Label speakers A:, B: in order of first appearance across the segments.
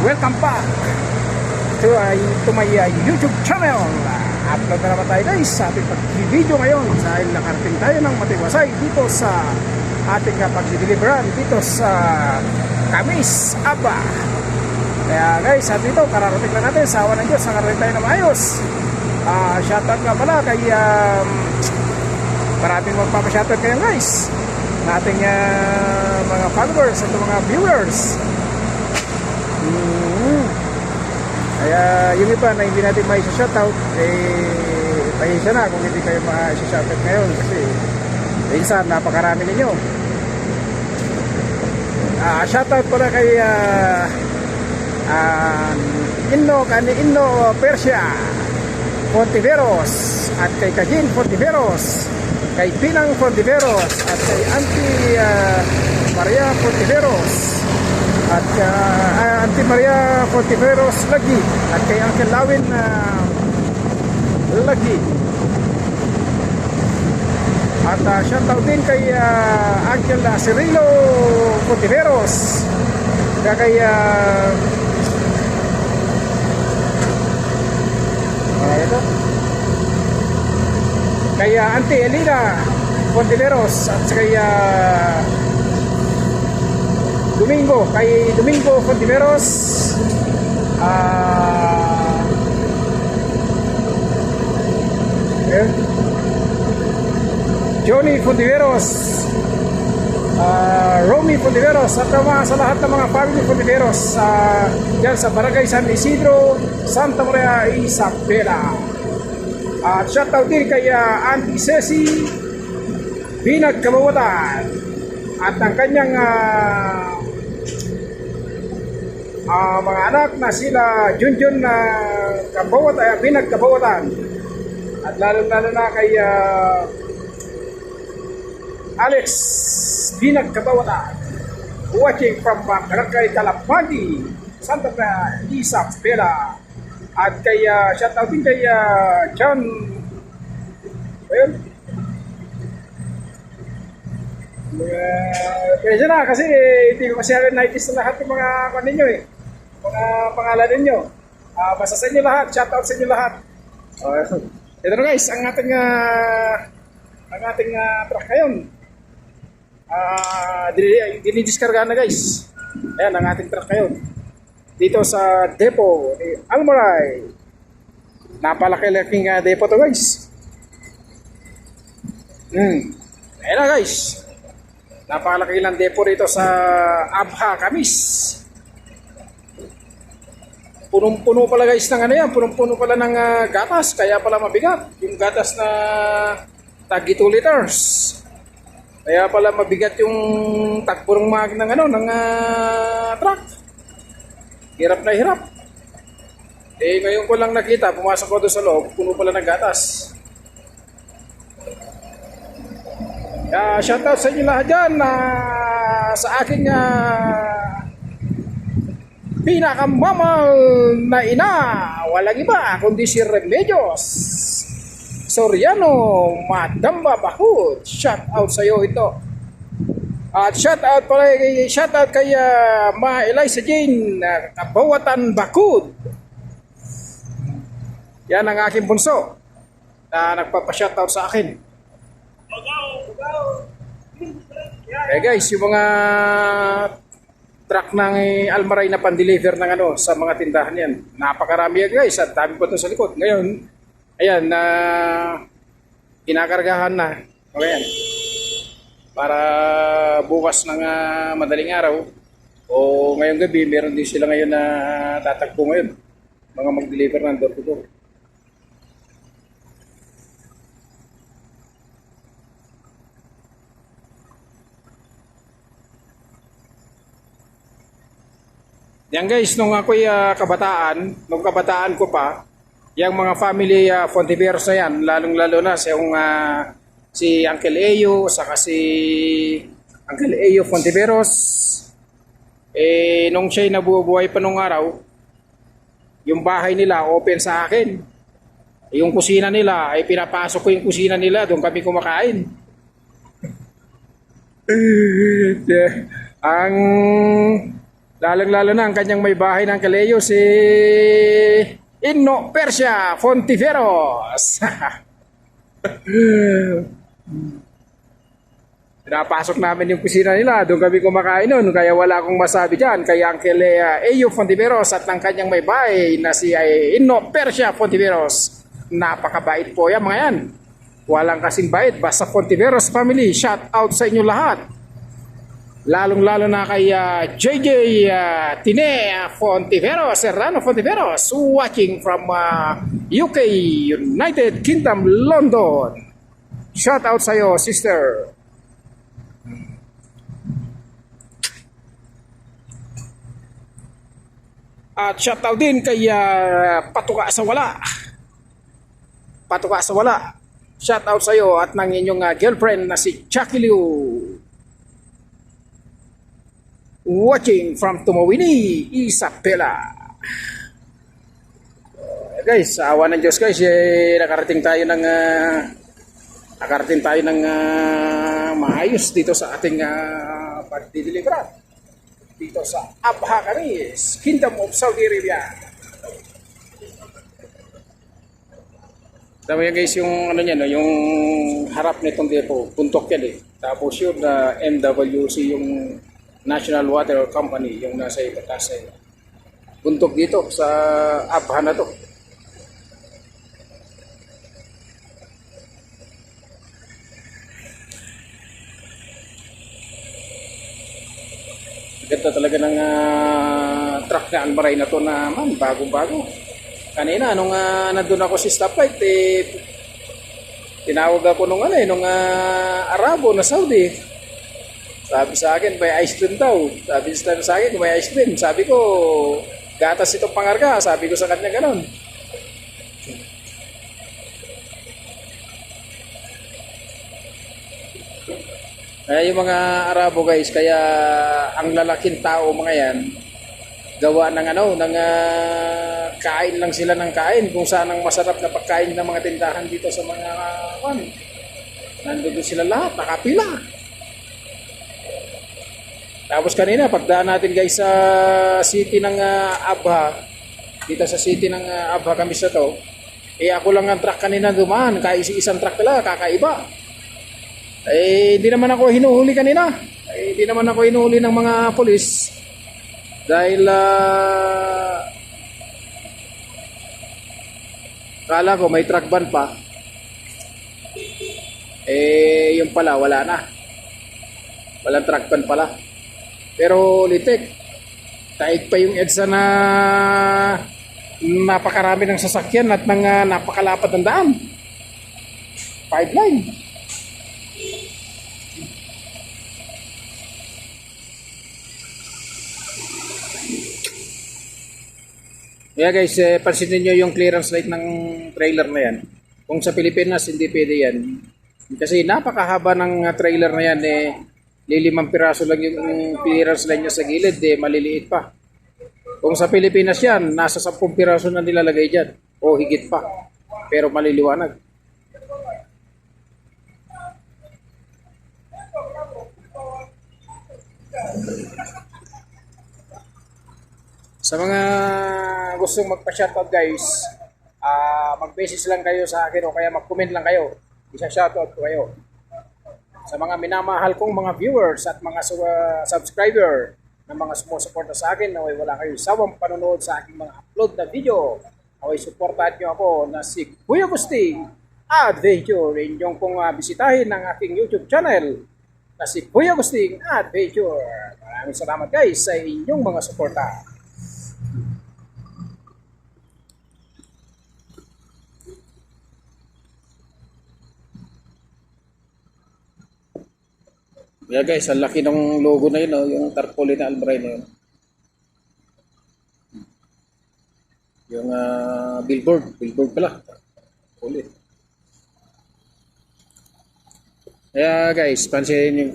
A: Welcome back to my YouTube channel. Upload na naman tayo guys sa ating pag-video ngayon dahil nakarating tayo ng matiwasay dito sa ating pag-deliveran dito sa Camis, Aba. Kaya guys, at dito kararating lang natin sa awan ng Diyos, nakarating tayo na maayos. Shoutout nga pala kay maraming magpapashoutout kayo guys na ating mga followers at mga viewers. Kaya yung iba na hindi natin may shoutout, pasensya na kung hindi kayo ma-shoutout ngayon kasi minsan napakarami ninyo. Shoutout pala kay Inno Persia Fontiveros at kay Kajin Fontiveros, kay Pinang Fontiveros at kay Auntie Maria Fontiveros at Auntie Maria Fontiveros Lagi at kay Uncle Lawin Lagi. At shoutout din kay Uncle Cirilo Fontiveros, kay ito kay Auntie Elina Fontiveros at kay Domingo Fontiveros, Johnny Fontiveros, Romy Fontiveros at sa lahat ng mga family Fontiveros dyan sa Barangay San Isidro, Santa Maria, Isabela. At shoutout din kay Auntie Ceci Binag Kabawatan at ang kanyang mga anak na sila Junjun Binag Kabawatan at lalo na kay Alex Binag Kabawatan, watching from Barangay Kalapagi, Santa Maria, Isabela. At kay shoutout din kay John, kaya na kasi hindi ko masyadong naikis na lahat yung mga ninyo mga pangalan ninyo. Basta sa inyo lahat, shoutout sa inyo lahat. Ito na guys, ang ating truck ngayon. Dinidiskarga na guys. Ayan ang ating truck ngayon dito sa depo ni Almaray. Napalaki-laking depo to guys. Ayan na guys, napakalaki lang depo rito sa Abha, Camis. Punong-puno pala guys ng punong-puno pala ng gatas, kaya pala mabigat yung gatas na tagi 2 liters. Kaya pala mabigat yung takbo ng truck. Hirap na hirap. Ngayon ko lang nakita, pumasok ko doon sa loob, puno pala ng gatas. Shoutout sa inyo lahat dyan sa aking pinakamamal na ina, walang iba kundi si Remedios Soriano Madamba Bakut. Shoutout sa iyo ito. At shoutout kay Ma Eliza Jane Kabawatan Bakut. Yan ang aking bunso na nagpapa-shoutout sa akin. Guys, yung mga truck ng Almaray na pan-deliver ng sa mga tindahan yan, napakarami yan guys, at dami pa ito sa likod. Ngayon, ayan, kinakargahan na. Okay, para bukas ng madaling araw o ngayong gabi, meron din sila ngayon na tatagpo ngayon, mga mag-deliver ng door to door. Yan guys, nung ako'y nung kabataan ko pa, yung mga family Fontiveros na yan, lalong-lalo na si Uncle Eyo, saka si Uncle Eyo Fontiveros. Nung siya'y nabubuhay pa nung araw, yung bahay nila open sa akin. Yung kusina nila, pinapasok ko yung kusina nila, doon kami kumakain. Ang Lalong-lalo na ang kanyang may bahay ng Kaleyo, si Inno Persia Fontiveros. Pinapasok namin yung kusina nila, doon kami kumakain noon, kaya wala akong masabi dyan. Kaya Uncle Eyo Fontiveros at ng kanyang may bahay na si Inno Persia Fontiveros. Napakabait po yan mga yan. Walang kasing bait, basta Fontiveros family, shout out sa inyo lahat. Lalong-lalo na kay JJ Tine Fontiveros, Serrano Fontiveros, watching from UK, United Kingdom, London. Shout out sa iyo, sister. At shout out din kay Patuka sa Wala. Patuka sa Wala. Shout out sa iyo at ng inyong girlfriend na si Chucky Liu. Watching from Tumawini, Isabela. Guys, awa ng Diyos guys, nakarating tayo ng maayos dito sa ating pagdideliveran. Dito sa Abha Kamis, Kingdom of Saudi Arabia. Tama yan guys, yung ano niyan, yung harap nitong depo, puntok yan eh. Tapos yun na MWC, yung National Water Company, yung nasa itaas eh. Puntok dito sa Abha na to. Ganda talaga ng truck na Almaray na to naman, bagong-bago. Kanina, nung nandun ako si stoplight, tinawag ako nung Arabo na Saudi. Sabi sa akin, may ice cream daw. Sabi sa akin, may ice cream. Sabi ko, gatas itong pangarga. Sabi ko sa kanya ganon. Kaya yung mga Arabo guys, kaya ang lalaking tao mga yan, gawa ng kain lang sila ng kain kung saan ang masarap na pagkain ng mga tindahan dito sa mga nandun sila lahat, nakapila. Tapos kanina, pagdaan natin guys sa city ng Abha, dito sa city ng Abha kami sa to, ako lang ang truck kanina dumaan, isang truck talaga, kakaiba. Hindi naman ako hinuhuli kanina. Hindi naman ako hinuhuli ng mga polis. Dahil kala ko may truck ban pa. Yung pala, wala na. Walang truck ban pala. Pero litik, taig pa yung EDSA na napakarami ng sasakyan at ng napakalapad ng daan. 5 lane. Yeah guys, pansinin nyo yung clearance light ng trailer na yan. Kung sa Pilipinas hindi pwede yan. Kasi napakahaba ng trailer na yan, lilimang piraso lang yung clearance line niya sa gilid, maliliit pa. Kung sa Pilipinas yan, nasa 10 piraso na nilalagay dyan. O higit pa. Pero maliliwanag. Sa mga gustong magpa-shoutout guys, mag-message lang kayo sa akin o kaya mag-comment lang kayo. Isa-shoutout ko kayo. Sa mga minamahal kong mga viewers at mga subscriber na mga sumusuporta sa akin, na wala kayong sawang panonood sa aking mga upload na video, naway supportahan nyo ako na si Kuya Agustin Adventure. Inyong pong bisitahin ng aking YouTube channel na si Kuya Agustin Adventure. Maraming salamat guys sa inyong mga suporta. Yeah guys, ang laki ng logo na yun, yung tarpaulin na Almaray na yun. Yung billboard pala. Ulit. Kaya guys, pansinin yung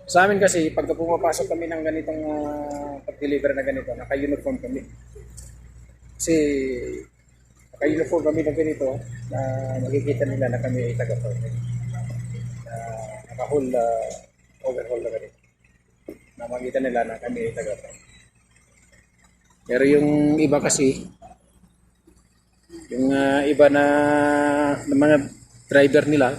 A: sa amin kasi, pagka pumapasok kami ng ganitong pag-deliver na ganito, naka-uniform kami. Kasi, naka-uniform kami na ganito, na makikita nila na kami ay taga-form. Naka-whole overhaul na ganito. na makita nila na kami ay taga. Pero yung iba kasi, yung iba na mga driver nila,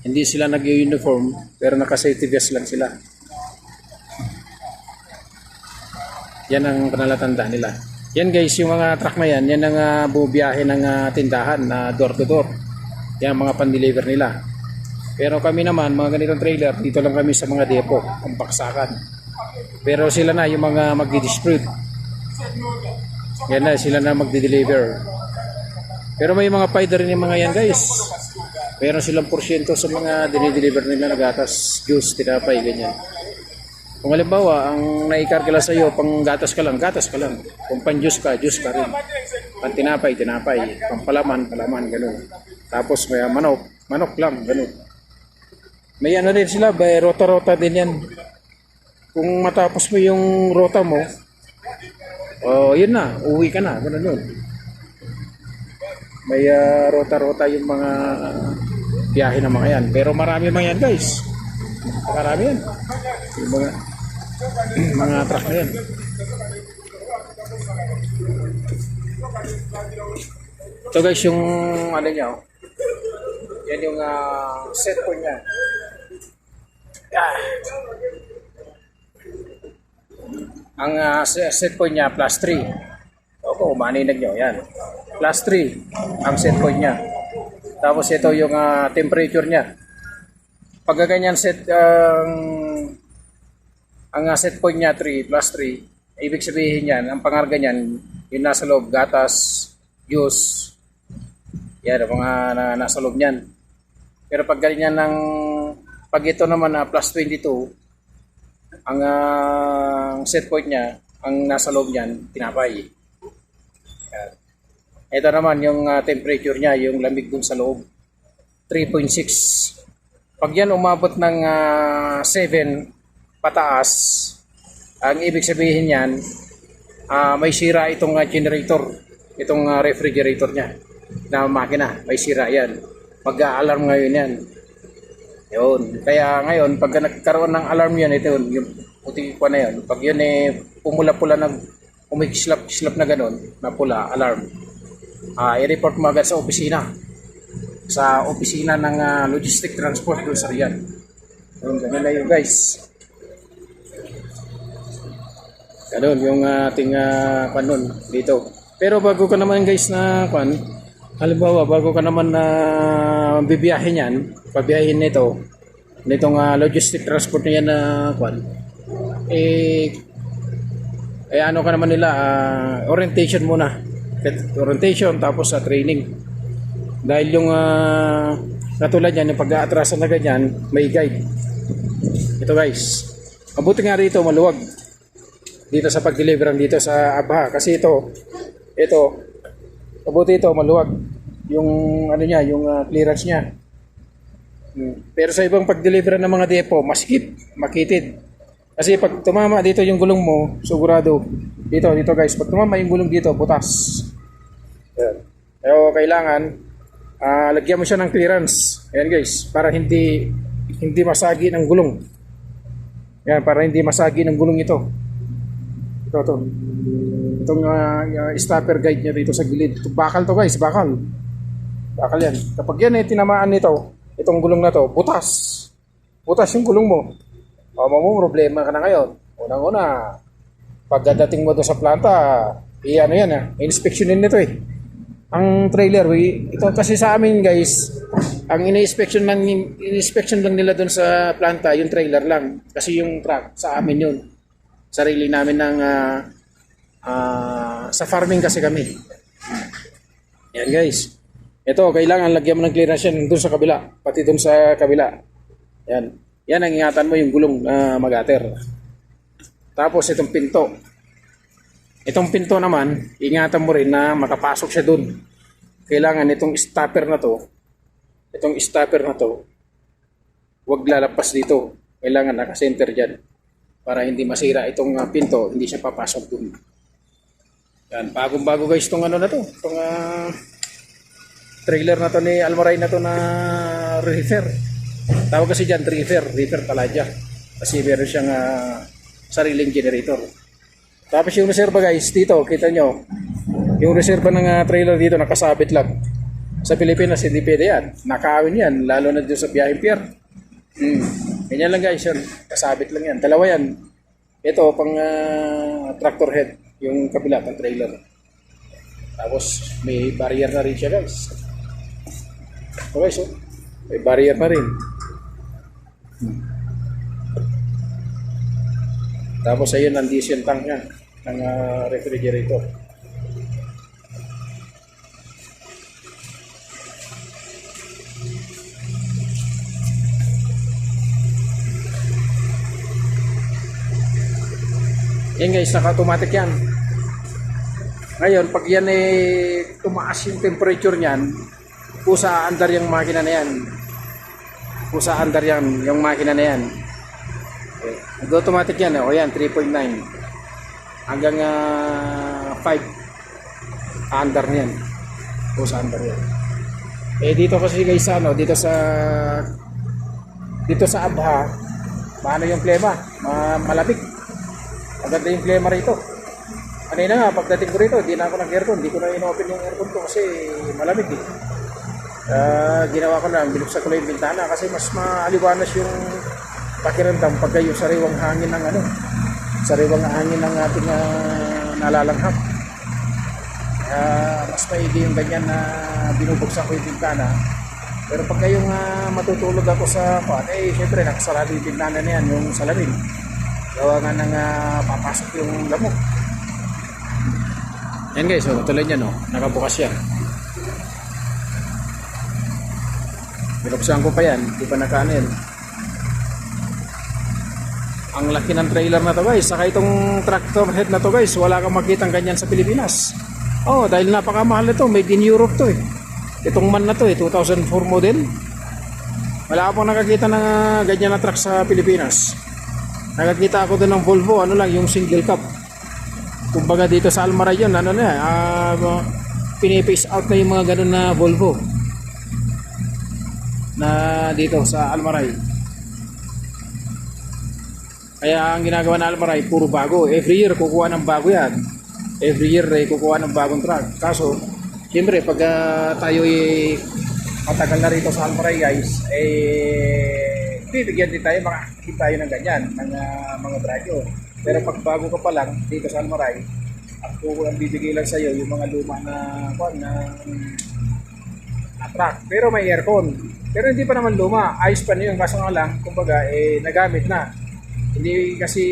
A: hindi sila nag-uniform pero naka-safety vest lang sila. Yan ang panalatanda nila. Yan guys, yung mga truck na yan, yan ang bubiyahe ng tindahan na door to door. Yan mga pan-deliver nila. Pero kami naman, mga ganitong trailer, dito lang kami sa mga depo, ang baksakan. Pero sila na yung mga magdi-distribute. Yan na, sila na magdi-deliver. Pero may mga fighter rin yung mga yan guys. Meron silang porsyento sa mga dinideliver nila na gatas, juice, tinapay, ganyan. Kung halimbawa, ang naikarkila sa iyo, pang gatas ka lang. Kung pan-juice ka rin. Pang tinapay, pang palaman, ganun. Tapos may manok lang, ganun. May ano din sila, may rota-rota din yan. Kung matapos mo yung rota mo, yun na, uwi ka na, ganun yun. May rota-rota yung mga biyahe ng mga yan. Pero marami mga yan guys. Marami yan. Yung mga truck na yan. Ito guys yung ano niya. Yan yung set point niya. Ang set point niya plus 3. Opo, maninag nyo. Yan. Plus 3 ang set point niya. Tapos ito yung temperature niya. Pag ganyan set ang set point niya 3 plus 3, ibig sabihin yan, ang pangarga niyan, yung nasa loob, gatas, juice, yan, ang mga nasa loob niyan. Pero pag ganyan pag ito naman plus 22, ang set point niya, ang nasa loob niyan, tinapay. Yan. Ito naman yung temperature niya, yung lamig dun sa loob, 3.6. Pag yan umabot ng 7 pataas, ang ibig sabihin yan, may sira itong generator, itong refrigerator niya na makina, may sira yan. Mag-a-alarm ngayon yan. Yun. Kaya ngayon, pag nagkaroon ng alarm yan, ito yun, yung puti ko na yun. Pag yun pumula-pula, umikislap-slap na ganun, na pula, alarm, i-report mo agad sa opisina. Sa opisina ng logistic transport doon sa Riyadh. Ganun na yun guys. Ganun yung ating kanon dito. Pero bago ka naman guys na halimbawa bago ka naman na bibiyahin yan, pabiyahin nitong logistic transport niya na ano ka naman nila, orientation muna. Orientation tapos training. Dahil yung katulad yan, yung pag-aatrasan na ganyan, may guide. Ito guys, mabuti nga rito maluwag dito sa pag-deliveran dito sa Abha. Kasi ito, mabuti ito maluwag yung ano niya, yung clearance niya. Pero sa ibang pag-deliveran ng mga depo, masikip, makitid. Kasi pag tumama dito yung gulong mo, sigurado, dito guys, pag tumama yung gulong dito, butas. Yan. Pero kailangan, lagyan mo siya ng clearance. Ayan guys, para hindi masagi ng gulong. Yan, para hindi masagi ng gulong ito. Itong stopper guide niya dito sa gilid. Bakal to guys, bakal yan. Kapag yan tinamaan nito, itong gulong na to, butas yung gulong mo. Problema ka na ngayon. Unang-una, pagdating mo doon sa planta, inspeksyonin nito ang trailer. Ito kasi sa amin guys, ang in-inspection lang nila doon sa planta, yung trailer lang. Kasi yung truck, sa amin yun. Sarili namin ng sa farming kasi kami. Yan guys. Ito, kailangan lagyan mo ng clearance yan doon sa kabila. Pati doon sa kabila. Yan. Yan ang ingatan mo yung gulong mag-ater. Tapos itong pinto. Itong pinto naman, ingatan mo rin na makapasok siya doon. Kailangan itong stopper na to, huwag lalapas dito. Kailangan naka-center dyan. Para hindi masira itong pinto, hindi siya papasok dun. Yan, bagong-bago guys itong itong trailer na to ni Almaray na to na reefer. Tawag kasi dyan, reefer Talaja. Kasi meron siyang sariling generator. Tapos yung reserva guys, dito kita nyo, yung reserva ng trailer dito nakasabit lang. Sa Pilipinas hindi pwede yan, nakawin yan, lalo na dito sa biyaheng pier. Ganyan lang guys yun, kasabit lang yan, dalawa yan. Ito pang tractor head, yung kabila ng trailer. Tapos may barrier na rin siya guys. Okay, so may barrier na rin. Tapos ayun ang diesel tank niya ng refrigerator. Yan guys, naka-automatic yan. Ngayon, pag yan tumaas yung temperature niyan, pusa andar yung makina na yan. Pusa andar yan, yung makina na yan. Okay. Nag-automatic yan, o yan, 3.9. Hanggang 5. Andar niyan. Pusa andar yan. Dito kasi guys, dito sa Abha, maano yung klima? Malapit. Maganda yung klima rito. Kanina nga, pagdating ko rito, hindi na ako nag-aircon. Hindi ko na in-open yung aircon ko kasi malamig eh. Ginawa ko lang, binuksan ko lang yung bintana kasi mas maaliwanas yung pakiramdam pagka yung sariwang hangin ng sariwang hangin ng ating nalalanghap. Mas maigi yung ganyan na binubuksan ko yung bintana. Pero pagka yung matutulog ako sa syempre nakasarado yung bintana na yan, yung salamin. Gawa nga nang papasok yung lamok. Yan guys, tulad yan, nakabukas yan. Binuksan ko pa yan, di pa nakaano. Ang laki ng trailer na to guys, saka itong tractor head na to guys, wala kang makitang ganyan sa Pilipinas. Dahil napakamahal na to, made in Europe to eh. Itong man na to 2004 model. Wala akong nakakita ng ganyan na truck sa Pilipinas. Nakakita ako doon ng Volvo, yung single cup. Kumbaga dito sa Almaray yun, pinipace out na yung mga ganun na Volvo. Na dito sa Almaray. Kaya ang ginagawa na Almaray, puro bago. Every year kukuha ng bago yan. Every year kukuha ng bagong truck. Kaso, siyempre pag tayo matagal na rito sa Almaray guys, bibigyan din tayo, makakakit tayo ng ganyan, ng mga brado. Pero pag bago ka pa lang dito sa Almaray, ang bibigay lang sa'yo yung mga luma na truck. Pero may aircon. Pero hindi pa naman luma, ayos pa na yun. Kaso nga lang, kumbaga, nagamit na. Hindi kasi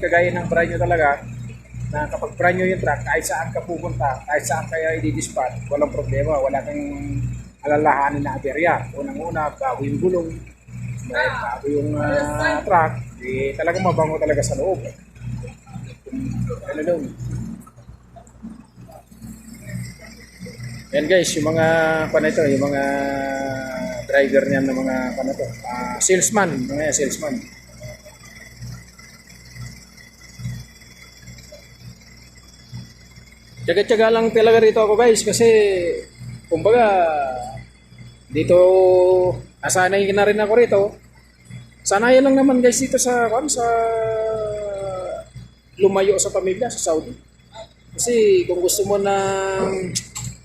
A: kagaya ng brand nyo talaga, na kapag brand nyo yung truck, kahit saan ka pupunta, kahit saan kaya i-dispatch, walang problema, wala kang alalahanin na aberya. Unang-una, bago yung gulong, bago yung truck, talagang mabango talaga sa loob. Yan guys, yung mga yung mga driver niyan ng mga salesman, mga salesman. Tsaga-tsaga lang talaga rito ako guys kasi kumbaga dito nasanay na rin ako rito. Sanayan lang naman guys dito sa lumayo sa pamilya sa Saudi. Kasi kung gusto mo ng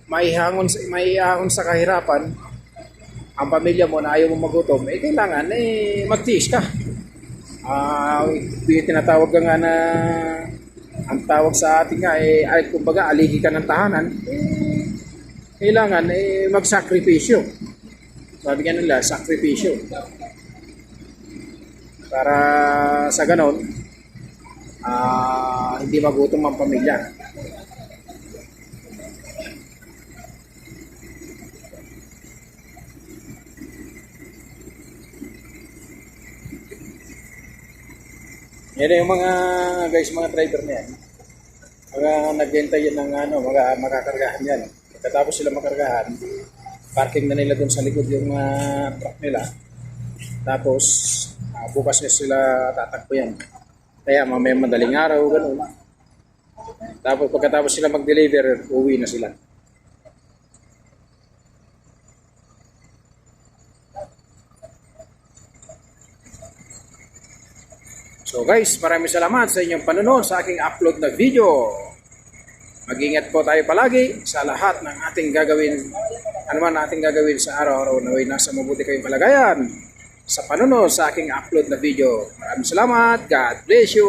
A: maihangon sa kahirapan ang pamilya mo na ayaw mo magutom, kailangan magtiis ka. Tinatawag ka nga na ang tawag sa atin nga kumbaga aligi ka ng tahanan, kailangan magsakripisyo. Sabi nga nila, sakripisyo. Para sa ganon, hindi magutom ang pamilya. Yan yung mga guys, mga driver na yan. Mga naghintay yan ng makakargahan yan. Pagkatapos sila makargahan, parking na nila dun sa likod yung truck nila. Tapos bukas na sila tatakbo yan. Kaya mamaya madaling araw, gano'n. Tapos pagkatapos sila mag-deliver, uwi na sila. So guys, maraming salamat sa inyong panonood sa aking upload na video. Mag-ingat po tayo palagi sa lahat ng ating gagawin, ano man ating gagawin sa araw-araw na nasa mabuti kayong kalagayan sa panonood sa aking upload na video. Maraming salamat. God bless you.